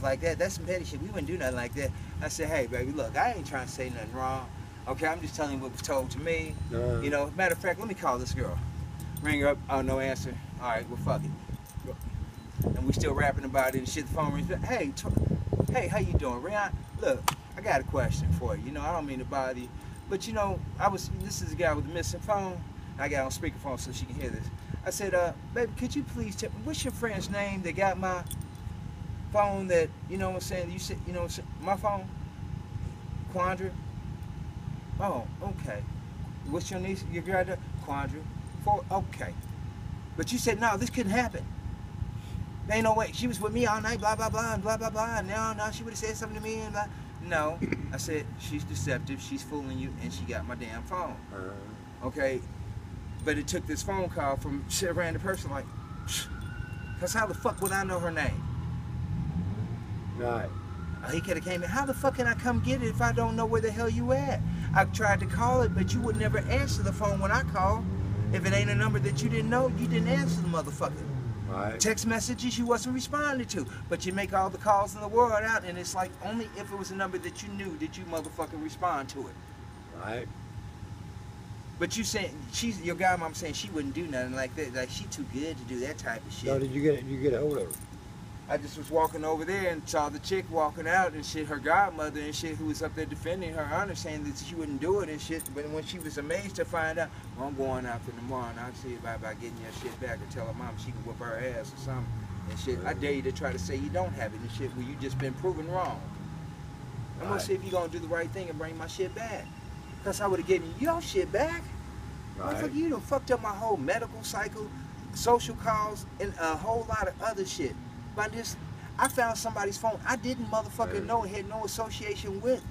like that. That's some petty shit. We wouldn't do nothing like that. I said, hey, baby, look, I ain't trying to say nothing wrong. Okay, I'm just telling you what was told to me. You know, matter of fact, let me call this girl. Ring her up. Oh, no answer. All right, well, fuck it. And we still rapping about it and shit. The phone rings. Hey, hey, how you doing, Rihanna? Look, I got a question for you. You know, I don't mean to bother you, but you know, this is a guy with a missing phone. I got on speakerphone so she can hear this. I said, baby, could you please tell me, what's your friend's name that got my phone that, you know what I'm saying, you said, you know, my phone? Quandra? Oh, okay. What's your niece, your granddaughter? Quandra. Okay. But you said, no, this couldn't happen. There ain't no way. She was with me all night, blah, blah, blah, and blah, blah, blah. And now she would have said something to me and blah. No. I said, she's deceptive, she's fooling you, and she got my damn phone. Okay? But it took this phone call from a random person like, because how the fuck would I know her name? Right. He could have came in. How the fuck can I come get it if I don't know where the hell you at? I tried to call it, but you would never answer the phone when I call. If it ain't a number that you didn't know, you didn't answer the motherfucker. Right. Text messages you wasn't responding to, but you make all the calls in the world out, and it's like only if it was a number that you knew did you motherfucking respond to it. Right. But you saying your godmom saying she wouldn't do nothing like that, like she too good to do that type of shit. So did you get a hold of her? I just was walking over there and saw the chick walking out and shit, her godmother and shit, who was up there defending her honor, saying that she wouldn't do it and shit. But when she was amazed to find out, well, I'm going out there tomorrow and I'll see about getting your shit back or tell her mom she can whoop her ass or something and shit. I dare you to try to say you don't have it and shit where you just been proven wrong. I'm gonna see if you're gonna do the right thing and bring my shit back. Because I would have given you your shit back. Right. Motherfucker, you done fucked up my whole medical cycle, social calls, and a whole lot of other shit. By this, I found somebody's phone I didn't motherfucking know, had no association with.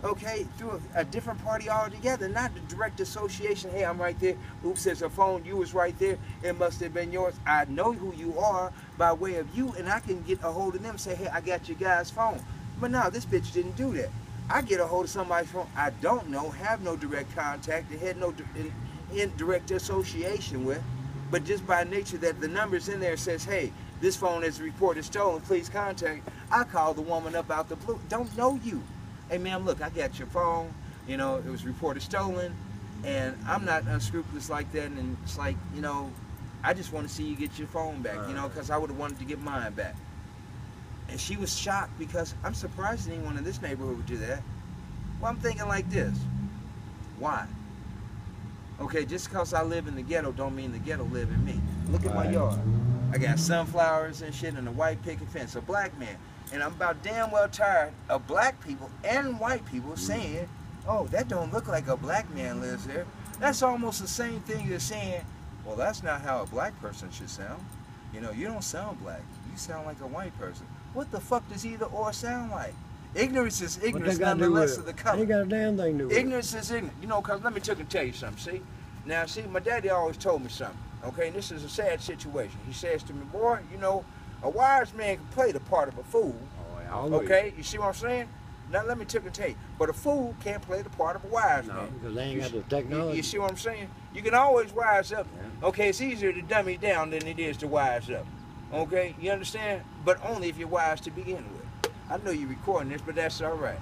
Okay, through a different party altogether, not the direct association. Hey, I'm right there. Oops, there's a phone. You was right there. It must have been yours. I know who you are by way of you, and I can get a hold of them and say, hey, I got your guy's phone. But no, this bitch didn't do that. I get a hold of somebody's phone I don't know, have no direct contact, and had no indirect association with, but just by nature that the numbers in there says, hey, this phone is reported stolen, please contact. I call the woman up out the blue, don't know you. Hey ma'am, look, I got your phone, you know, it was reported stolen, and I'm not unscrupulous like that, and it's like, you know, I just want to see you get your phone back, you know, because I would have wanted to get mine back. And she was shocked because I'm surprised anyone in this neighborhood would do that. Well, I'm thinking like this, why? Okay, just because I live in the ghetto don't mean the ghetto live in me. Look at my yard. I got sunflowers and shit and a white picket fence, a black man. And I'm about damn well tired of black people and white people saying, oh, that don't look like a black man lives there. That's almost the same thing as saying, well, that's not how a black person should sound. You know, you don't sound black. You sound like a white person. What the fuck does either or sound like? Ignorance is ignorance nonetheless of the color. Ain't got a damn thing to do with it. Ignorance is ignorant. You know, because let me tell you something, see? Now, see, my daddy always told me something, okay? And this is a sad situation. He says to me, boy, you know, a wise man can play the part of a fool, okay? You see what I'm saying? Now, let me tell you, but a fool can't play the part of a wise man. Because they ain't got the technology. You see what I'm saying? You can always wise up. Okay, it's easier to dummy down than it is to wise up. Okay, you understand? But only if you're wise to begin with. I know you're recording this, but that's all right.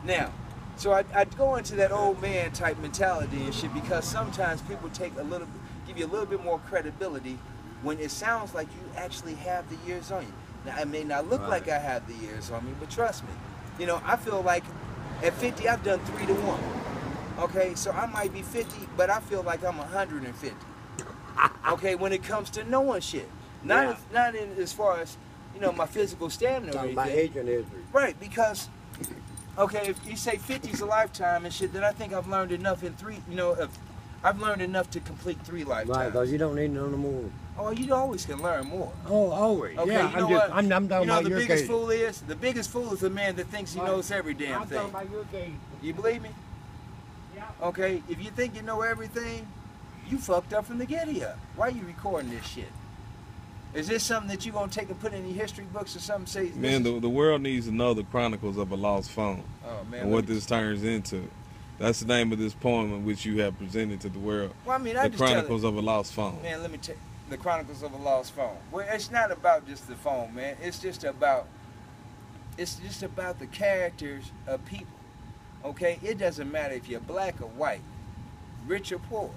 Now, so I go into that old man type mentality and shit because sometimes people give you a little bit more credibility when it sounds like you actually have the years on you. Now, it may not look like I have the years on me, but trust me. You know, I feel like at 50, I've done 3 to 1. Okay, so I might be 50, but I feel like I'm 150. Okay, when it comes to knowing shit. Not in as far as, you know, my physical stamina or anything. My age and history. Right, because, okay, if you say 50's a lifetime and shit, then I think I've learned enough in 3, you know, I've learned enough to complete 3 lifetimes. Right, because you don't need no more. Oh, you always can learn more. Oh, always. Okay, yeah, you know what? I'm talking about your case. The biggest fool is the man that thinks he knows every damn thing. I'm talking about your case. You believe me? Yeah. Okay, if you think you know everything, you fucked up from the get-here. Why are you recording this shit? Is this something that you're going to take and put in your history books or something? Say, man, the world needs to know the chronicles of a lost phone and what this turns into. That's the name of this poem in which you have presented to the world. Well, I mean, the Chronicles of a Lost Phone. Man, let me tell you, the Chronicles of a Lost Phone. Well, it's not about just the phone, man. It's just about it's just about the characters of people. Okay, it doesn't matter if you're black or white, rich or poor.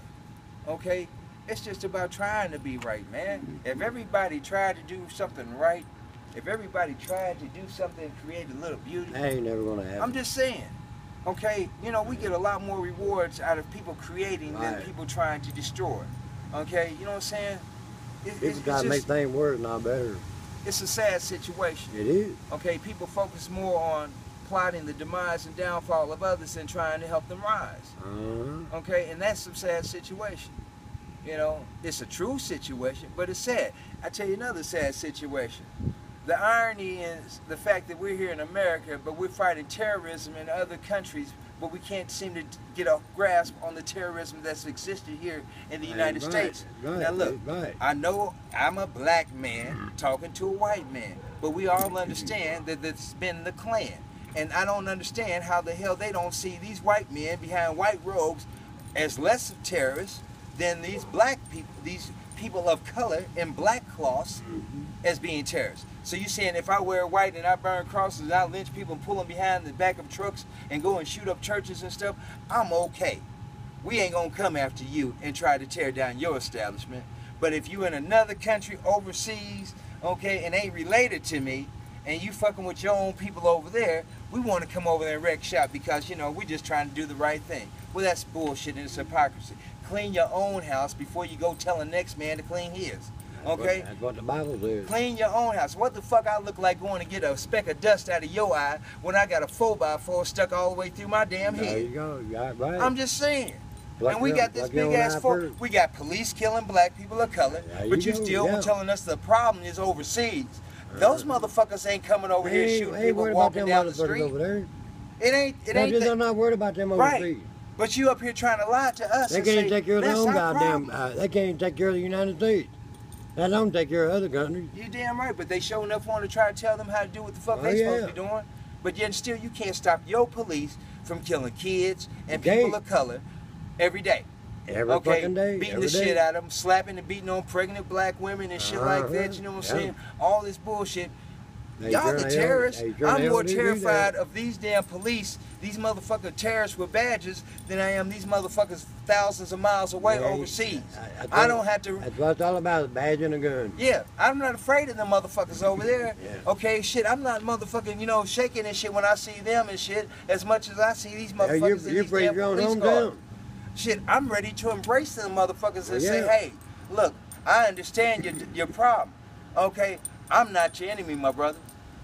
Okay, it's just about trying to be right, man. If everybody tried to do something right, if everybody tried to do something and create a little beauty, that ain't never gonna happen. I'm just saying. Okay, you know, we get a lot more rewards out of people creating than people trying to destroy. Okay, you know what I'm saying? People gotta make things worse, not better. It's a sad situation. It is. Okay, people focus more on plotting the demise and downfall of others than trying to help them rise. Okay, and that's some sad situation. You know, it's a true situation, but it's sad. I tell you another sad situation. The irony is the fact that we're here in America, but we're fighting terrorism in other countries, but we can't seem to get a grasp on the terrorism that's existed here in the United States. Now look, I know I'm a black man talking to a white man, but we all understand that it's been the Klan. And I don't understand how the hell they don't see these white men behind white robes as less of terrorists than these black people, these people of color in black cloths as being terrorists. So you saying if I wear white and I burn crosses and I lynch people and pull them behind the back of trucks and go and shoot up churches and stuff, I'm okay. We ain't gonna come after you and try to tear down your establishment. But if you in another country overseas, okay, and ain't related to me, and you fucking with your own people over there, we want to come over there and wreck shop because, you know, we're just trying to do the right thing. Well, that's bullshit and it's hypocrisy. Clean your own house before you go tell the next man to clean his. Okay? That's what the Bible says. Clean your own house. What the fuck I look like going to get a speck of dust out of your eye when I got a 4x4 stuck all the way through my damn head? There you go. You got it right. I'm just saying. And we got this big ass force. We got police killing black people of color, but you still were telling us the problem is overseas. Those motherfuckers ain't coming over here shooting people walking down the street. Over there. It ain't. I'm not worried about them overseas. Right. But you up here trying to lie to us. They can't take care of their own goddamn. They can't take care of the United States. They don't take care of other countries. You're damn right, but they sure enough want to try to tell them how to do what the fuck they supposed to be doing. But yet still, you can't stop your police from killing kids and people of color every day. Every fucking day. Beating the shit out of them, slapping and beating on pregnant black women and shit like that. You know what I'm saying? All this bullshit. Y'all the terrorists. I'm more terrified of these damn police, these motherfucking terrorists with badges, than I am these motherfuckers thousands of miles away overseas. I don't have to. That's what it's all about, a badge and a gun. Yeah, I'm not afraid of them motherfuckers over there. Okay, shit, I'm not motherfucking, you know, shaking and shit when I see them and shit, as much as I see these motherfuckers you're afraid of your own hometown. Shit, I'm ready to embrace them motherfuckers and say, hey, look, I understand your problem. Okay, I'm not your enemy, my brother,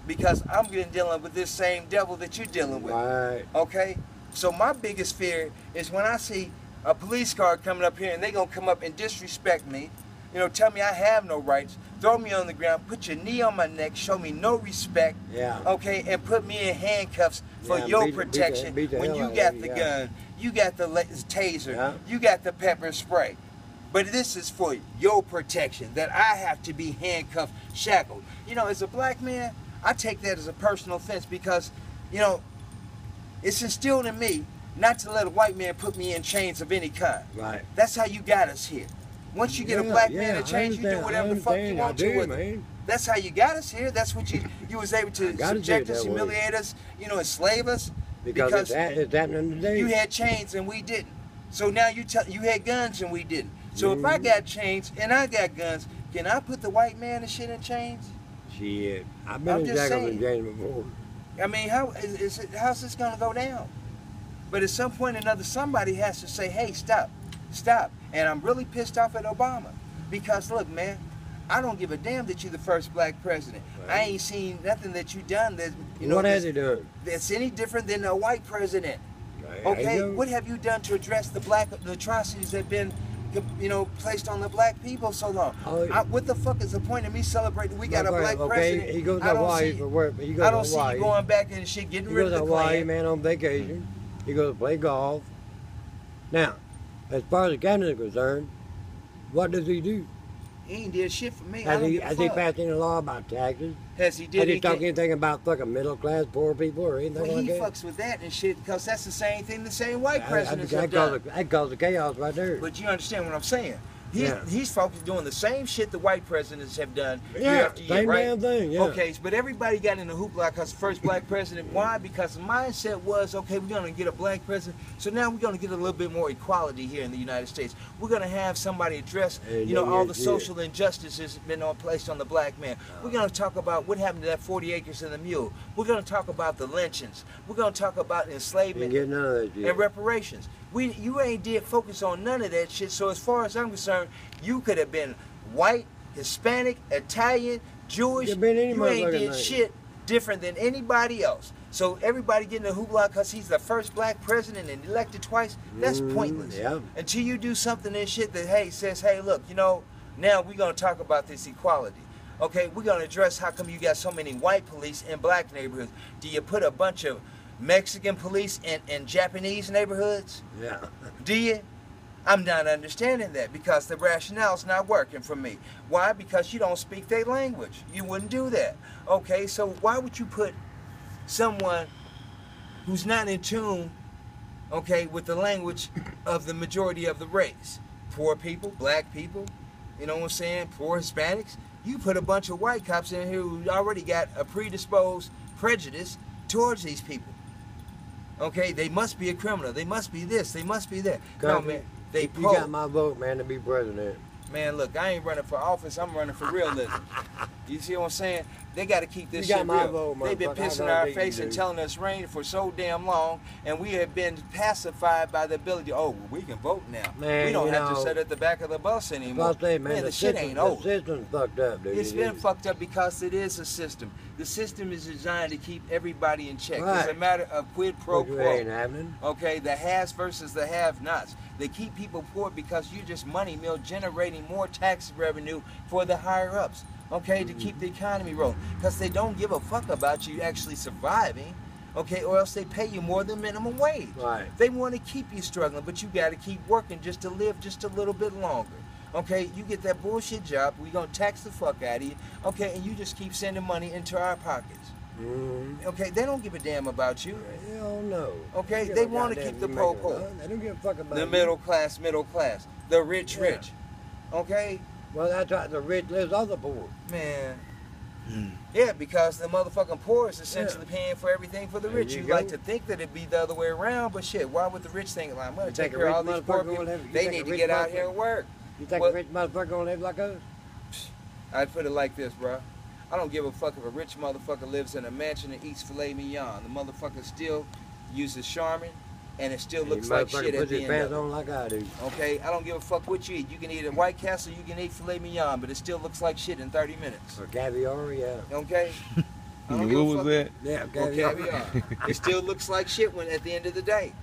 because I'm dealing with this same devil that you're dealing with. Right. Okay? So my biggest fear is when I see a police car coming up here and they gonna come up and disrespect me, you know, tell me I have no rights, throw me on the ground, put your knee on my neck, show me no respect, okay, and put me in handcuffs for your protection when you got the gun, you got the taser, you got the pepper spray. But this is for your protection, that I have to be handcuffed, shackled. You know, as a black man, I take that as a personal offense because, you know, it's instilled in me not to let a white man put me in chains of any kind. Right. That's how you got us here. Once you get a black man in chains, you do whatever the fuck you want to with it. That's how you got us here. That's what you was able to subject us, humiliate us, you know, enslave us. Because it's happening today. You had chains and we didn't. So now you had guns and we didn't. So if I got chains and I got guns, can I put the white man and shit in chains? Shit, I've been in Jacobin chains before. I mean, how's this gonna go down? But at some point or another, somebody has to say, hey, stop. And I'm really pissed off at Obama. Because look, man, I don't give a damn that you're the first black president. Right. I ain't seen nothing that you done that, you know, what has he done? That's any different than a white president. Right. Okay, what have you done to address the atrocities that have been, you know, placed on the black people so long? What the fuck is the point of me celebrating? We got a black president. He goes to Hawaii for work, but he goes I don't see you going back and shit, getting rid of the Klan. He goes to Hawaii, man, on vacation. He goes to play golf. Now, as far as the cabinet is concerned, what does he do? He ain't did shit for me. Has he passed any law about taxes? Has he talked anything about fucking middle class, poor people, or anything like that? He fucks with that and shit because that's the same thing the same white presidents have done. That caused the chaos right there. But you understand what I'm saying? He's focused doing the same shit the white presidents have done year after year, same right? damn thing, yeah. Okay, but everybody got in the hoopla because the first black president. Why? Because the mindset was, okay, we're gonna get a black president, so now we're gonna get a little bit more equality here in the United States. We're gonna have somebody address, all the social injustices been placed on the black man. We're gonna talk about what happened to that 40 acres and the mule. We're gonna talk about the lynchings. We're gonna talk about enslavement and reparations. You ain't did focus on none of that shit. So as far as I'm concerned, you could have been white, Hispanic, Italian, Jewish. You ain't did shit different than anybody else. So everybody getting a hoopla because he's the first black president and elected twice, that's pointless. Yeah. Until you do something and shit that, says, hey, look, now we're going to talk about this equality. Okay, we're going to address how come you got so many white police in black neighborhoods. Do you put a bunch of Mexican police in Japanese neighborhoods? Yeah. Do you? I'm not understanding that because the rationale's not working for me. Why? Because you don't speak their language. You wouldn't do that. Okay, so why would you put someone who's not in tune, with the language of the majority of the race? Poor people, black people, you know what I'm saying? Poor Hispanics. You put a bunch of white cops in here who already got a predisposed prejudice towards these people. Okay, they must be a criminal. They must be this. They must be that. No, man. You got my vote, man, to be president. Man, look, I ain't running for office. I'm running for realism. You see what I'm saying? They got to keep this shit real. Vote, they've been pissing in our face and telling us rain for so damn long, and we have been pacified by the ability, we can vote now. Man, we don't have to sit at the back of the bus anymore. Man, the shit ain't over. The system's fucked up, dude. It's been fucked up because it is a system. The system is designed to keep everybody in check. Right. It's a matter of quid pro quo. Ain't happening. Okay, the haves versus the have-nots. They keep people poor because you're just money mill generating more tax revenue for the higher-ups. Okay, to keep the economy rolling. Because they don't give a fuck about you actually surviving, okay, or else they pay you more than minimum wage. Right. They want to keep you struggling, but you got to keep working just to live just a little bit longer. Okay, you get that bullshit job, we're going to tax the fuck out of you, okay, and you just keep sending money into our pockets. Okay, they don't give a damn about you. Hell no. Okay, they want to keep the poor. They don't give a fuck about the middle class, the rich. Okay? Well, that's right. The rich lives off the poor. Man. Yeah, because the motherfucking poor is essentially paying for everything for the rich. You like to think that it'd be the other way around, but shit, why would the rich think, I'm going to take care of all these poor people? They need to get out here and work. You think a rich motherfucker gonna live like us? I'd put it like this, bro. I don't give a fuck if a rich motherfucker lives in a mansion and eats filet mignon. The motherfucker still uses Charmin, and it still looks like shit at the end of it. On like I do. Okay, I don't give a fuck what you eat. You can eat a White Castle, you can eat filet mignon, but it still looks like shit in 30 minutes. Or caviar, yeah. Okay? What was that? Yeah, caviar. It still looks like shit at the end of the day.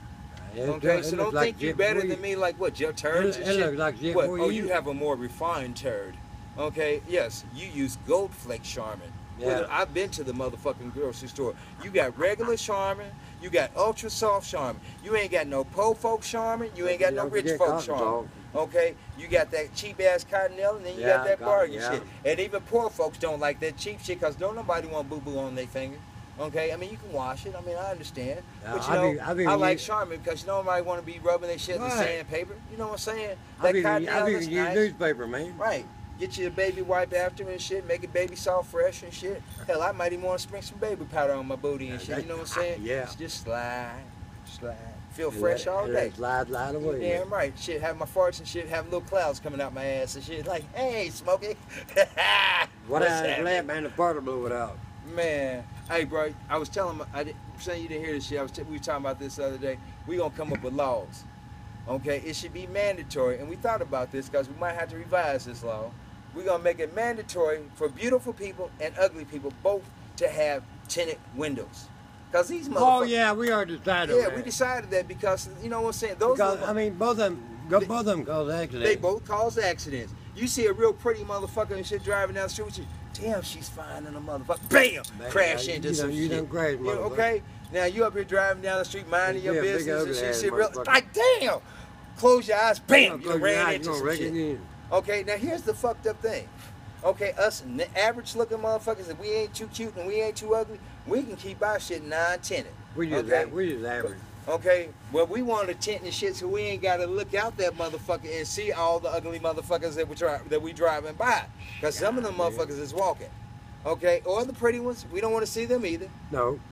Okay, so don't think you're better than me like what, your turds and shit? It looks like shit what? For Oh, you you have a more refined turd. Okay, yes, you use Gold Flake Charmin. Yeah. I've been to the motherfucking grocery store. You got regular Charmin, you got ultra soft Charmin. You ain't got no po folk Charmin, you ain't got no rich folk Charmin. Okay, you got that cheap ass Cottonelle, and then you got that bargain shit. And even poor folks don't like that cheap shit because don't nobody want boo boo on their finger. Okay, I mean you can wash it. I mean I understand, but I like Charmin because nobody want to be rubbing their shit in the sandpaper. You know what I'm saying? That Cottonelle is nice. Newspaper, man. Right. Get you a baby wipe after and shit, make it baby soft fresh and shit. Hell, I might even want to sprinkle some baby powder on my booty and shit. You know what I'm saying? Yeah. It's just slide. Feel fresh all day. Slide away. Yeah, damn right. Shit, have my farts and shit, have little clouds coming out my ass and shit. Like, hey, Smokey. What I glad, man, the party blew it out. Man, hey, bro, I was telling I'm saying you didn't hear this shit. We were talking about this the other day. We gonna come up with laws. Okay, it should be mandatory, and we thought about this because we might have to revise this law. We're going to make it mandatory for beautiful people and ugly people both to have tinted windows. Because these motherfuckers... Oh, yeah, we already decided that. Yeah, we decided that because, you know what I'm saying? Both of them cause accidents. They both cause accidents. You see a real pretty motherfucker and shit driving down the street with you. Damn, she's fine in a motherfucker. Bam! Crash into some shit. You done crazy, motherfucker. Okay? Now, you up here driving down the street, minding your business and shit real... Like, damn! Close your eyes, bam! You ran into some shit. Okay, now here's the fucked up thing. Okay, us average looking motherfuckers, if we ain't too cute and we ain't too ugly, we can keep our shit 9-10. We just average. Okay, well, we want a tent and shit, so we ain't gotta look out that motherfucker and see all the ugly motherfuckers that we driving by. Cause some of them motherfuckers is walking. Okay, or the pretty ones, we don't want to see them either. No.